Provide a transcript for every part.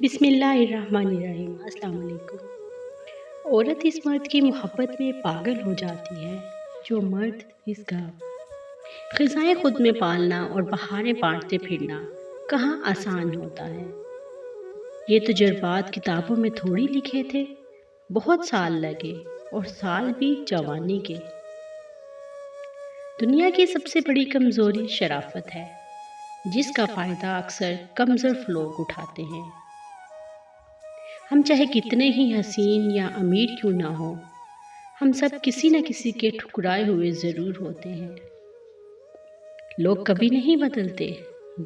بسم اللہ الرحمن الرحیم۔ السلام علیکم۔ عورت اس مرد کی محبت میں پاگل ہو جاتی ہے جو مرد اس کا خزائیں خود میں پالنا اور بہاریں بانٹتے پھرنا کہاں آسان ہوتا ہے۔ یہ تجربات کتابوں میں تھوڑی لکھے تھے، بہت سال لگے اور سال بھی جوانی کے۔ دنیا کی سب سے بڑی کمزوری شرافت ہے، جس کا فائدہ اکثر کمزور لوگ اٹھاتے ہیں۔ ہم چاہے کتنے ہی حسین یا امیر کیوں نہ ہو، ہم سب کسی نہ کسی کے ٹھکرائے ہوئے ضرور ہوتے ہیں۔ لوگ کبھی نہیں بدلتے،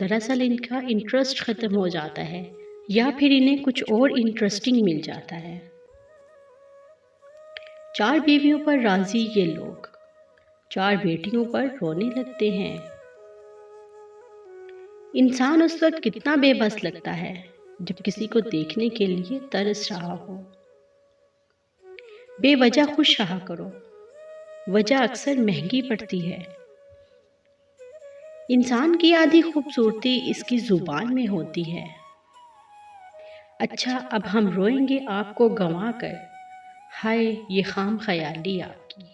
دراصل ان کا انٹرسٹ ختم ہو جاتا ہے یا پھر انہیں کچھ اور انٹرسٹنگ مل جاتا ہے۔ 4 بیویوں پر راضی یہ لوگ 4 بیٹیوں پر رونے لگتے ہیں۔ انسان اس وقت کتنا بے بس لگتا ہے جب کسی کو دیکھنے کے لیے ترس رہا ہو۔ بے وجہ خوش رہا کرو، وجہ اکثر مہنگی پڑتی ہے۔ انسان کی آدھی خوبصورتی اس کی زبان میں ہوتی ہے۔ اچھا اب ہم روئیں گے آپ کو گنوا کر، ہائے یہ خام خیالی آپ کی۔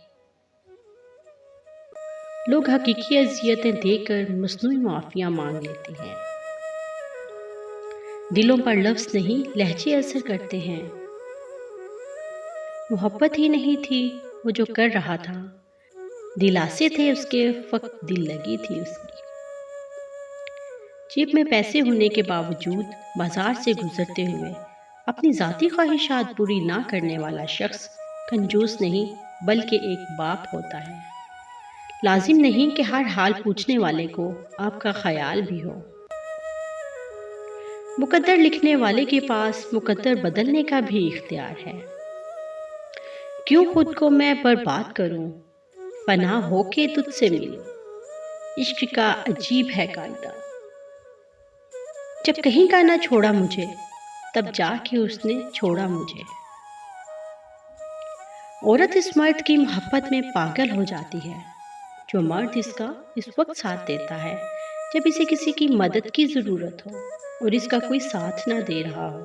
لوگ حقیقی اذیتیں دے کر مصنوعی معافیاں مانگ لیتے ہیں۔ دلوں پر لفظ نہیں لہجے اثر کرتے ہیں۔ محبت ہی نہیں تھی وہ جو کر رہا تھا، دلاسے تھے اس کے فقط دل لگی تھی اس کی۔ جیب میں پیسے ہونے کے باوجود بازار سے گزرتے ہوئے اپنی ذاتی خواہشات پوری نہ کرنے والا شخص کنجوس نہیں بلکہ ایک باپ ہوتا ہے۔ لازم نہیں کہ ہر حال پوچھنے والے کو آپ کا خیال بھی ہو۔ مقدر لکھنے والے کے پاس مقدر بدلنے کا بھی اختیار ہے۔ کیوں خود کو میں برباد کروں، فنا ہو کے تجھ سے ملوں، عشق کا عجیب ہے قاعدہ۔ جب کہیں کا نہ چھوڑا مجھے، تب جا کے اس نے چھوڑا مجھے۔ عورت اس مرد کی محبت میں پاگل ہو جاتی ہے جو مرد اس کا اس وقت ساتھ دیتا ہے جب اسے کسی کی مدد کی ضرورت ہو اور اس کا کوئی ساتھ نہ دے رہا ہو۔